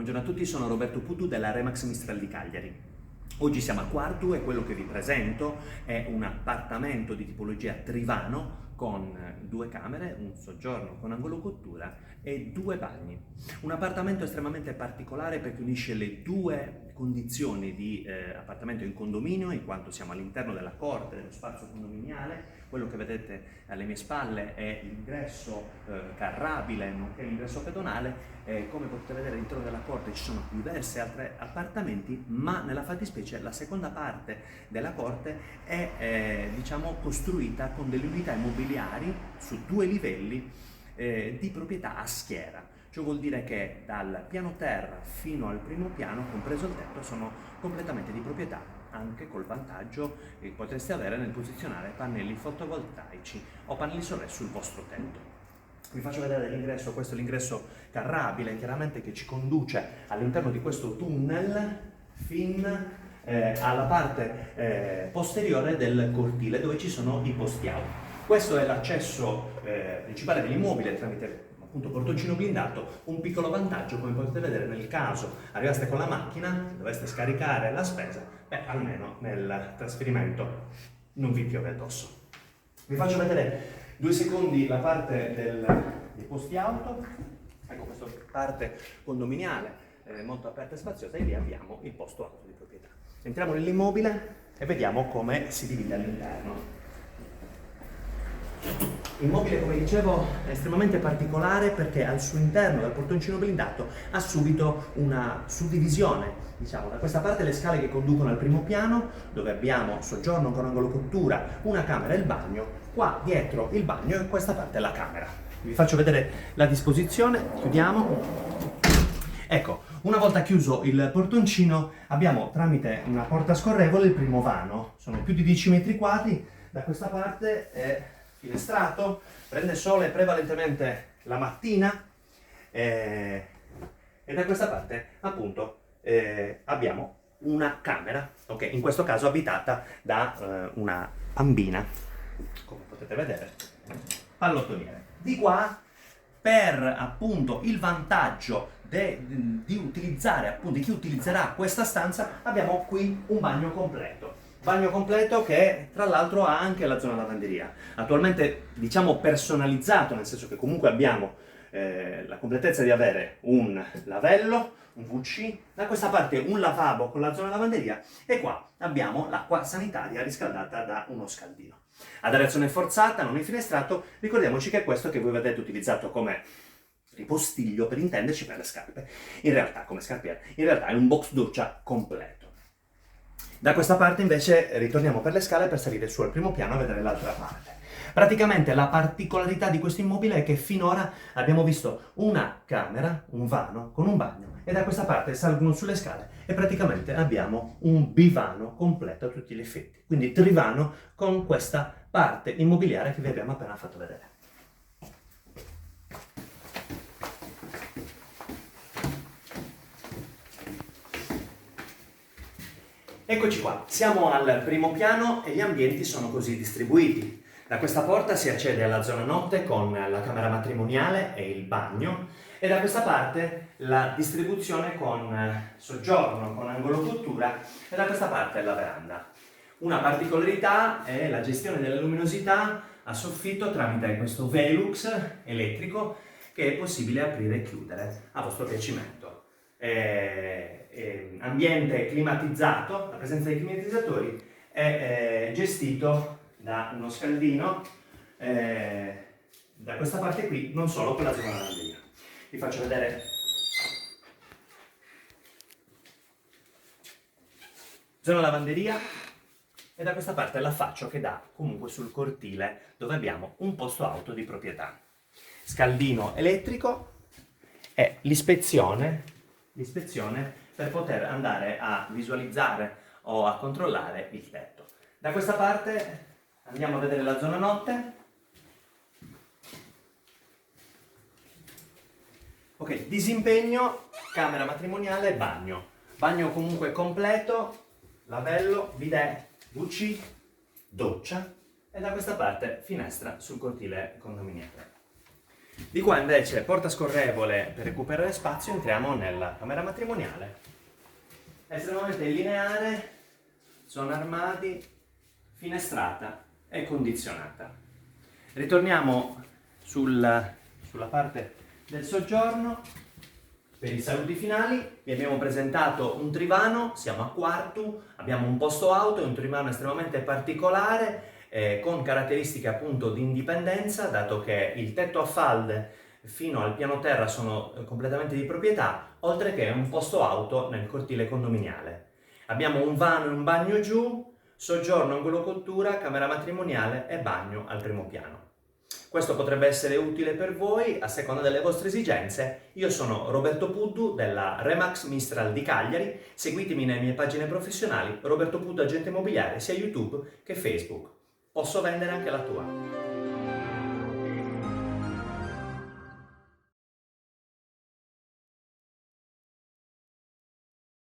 Buongiorno a tutti, sono Roberto Pudu della Remax Mistral di Cagliari. Oggi siamo a Quartu e quello che vi presento è un appartamento di tipologia Trivano con 2 camere, un soggiorno con angolo cottura e 2 bagni. Un appartamento estremamente particolare perché unisce le 2 condizioni di appartamento in condominio, in quanto siamo all'interno della corte dello spazio condominiale. Quello che vedete alle mie spalle è l'ingresso carrabile, nonché l'ingresso pedonale. Come potete vedere all'interno della corte ci sono diversi altri appartamenti, ma nella fattispecie la seconda parte della corte è costruita con delle unità immobiliari su 2 livelli di proprietà a schiera. Ciò vuol dire che dal piano terra fino al primo piano, compreso il tetto, sono completamente di proprietà, anche col vantaggio che potreste avere nel posizionare pannelli fotovoltaici o pannelli solari sul vostro tetto. Vi faccio vedere l'ingresso, questo è l'ingresso carrabile, chiaramente, che ci conduce all'interno di questo tunnel fin alla parte posteriore del cortile dove ci sono i posti auto. Questo è l'accesso principale dell'immobile tramite appunto portoncino blindato. Un piccolo vantaggio, come potete vedere, nel caso arrivaste con la macchina, doveste scaricare la spesa, almeno nel trasferimento non vi piove addosso. Vi faccio vedere 2 secondi la parte dei posti auto. Ecco, questa parte condominiale molto aperta e spaziosa, e lì abbiamo il posto auto di proprietà. Entriamo nell'immobile e vediamo come si divide all'interno. Immobile, come dicevo, è estremamente particolare perché al suo interno, dal portoncino blindato, ha subito una suddivisione. Diciamo, da questa parte le scale che conducono al primo piano, dove abbiamo soggiorno con angolo cottura, una camera e il bagno. Qua dietro il bagno e questa parte è la camera. Vi faccio vedere la disposizione, chiudiamo. Ecco, una volta chiuso il portoncino abbiamo tramite una porta scorrevole il primo vano. Sono più di 10 metri quadri, da questa parte è finestrato, prende sole prevalentemente la mattina e da questa parte appunto abbiamo una camera, ok, in questo caso abitata da una bambina, come potete vedere, pallottoliere. Di qua, per appunto il vantaggio di utilizzare, appunto, di chi utilizzerà questa stanza, abbiamo qui un bagno completo. Bagno completo che tra l'altro ha anche la zona lavanderia, attualmente diciamo personalizzato, nel senso che comunque abbiamo la completezza di avere un lavello, un WC, da questa parte un lavabo con la zona lavanderia e qua abbiamo l'acqua sanitaria riscaldata da uno scaldino. Ad aerazione forzata, non infinestrato, ricordiamoci che è questo che voi vedete utilizzato come ripostiglio, per intenderci, per le scarpe, in realtà come scarpiere, in realtà è un box doccia completo. Da questa parte invece ritorniamo per le scale per salire su al primo piano a vedere l'altra parte. Praticamente la particolarità di questo immobile è che finora abbiamo visto una camera, un vano con un bagno, e da questa parte salgono sulle scale e praticamente abbiamo un bivano completo a tutti gli effetti. Quindi trivano con questa parte immobiliare che vi abbiamo appena fatto vedere. Eccoci qua, siamo al primo piano e gli ambienti sono così distribuiti. Da questa porta si accede alla zona notte con la camera matrimoniale e il bagno, e da questa parte la distribuzione con soggiorno, con angolo cottura, e da questa parte la veranda. Una particolarità è la gestione della luminosità a soffitto tramite questo Velux elettrico che è possibile aprire e chiudere a vostro piacimento. Ambiente climatizzato, la presenza dei climatizzatori è gestito da uno scaldino da questa parte qui, non solo per la zona lavanderia. Vi faccio vedere zona lavanderia e da questa parte l'affaccio che dà comunque sul cortile dove abbiamo un posto auto di proprietà. Scaldino elettrico e l'ispezione per poter andare a visualizzare o a controllare il tetto. Da questa parte andiamo a vedere la zona notte. Ok, disimpegno, camera matrimoniale, bagno. Bagno comunque completo, lavello, bidet, WC, doccia, e da questa parte finestra sul cortile condominiale. Di qua invece, porta scorrevole per recuperare spazio, entriamo nella camera matrimoniale. Estremamente lineare, zona armadi, finestrata e condizionata. Ritorniamo sulla parte del soggiorno. Per i saluti finali vi abbiamo presentato un trivano, siamo a Quartu, abbiamo un posto auto, un trivano estremamente particolare, con caratteristiche appunto di indipendenza, dato che il tetto a falde fino al piano terra sono completamente di proprietà, oltre che un posto auto nel cortile condominiale. Abbiamo un vano e un bagno giù, soggiorno, angolo cottura, camera matrimoniale e bagno al primo piano. Questo potrebbe essere utile per voi a seconda delle vostre esigenze. Io sono Roberto Puddu della Remax Mistral di Cagliari. Seguitemi nelle mie pagine professionali, Roberto Puddu agente immobiliare, sia YouTube che Facebook. Posso vendere anche la tua.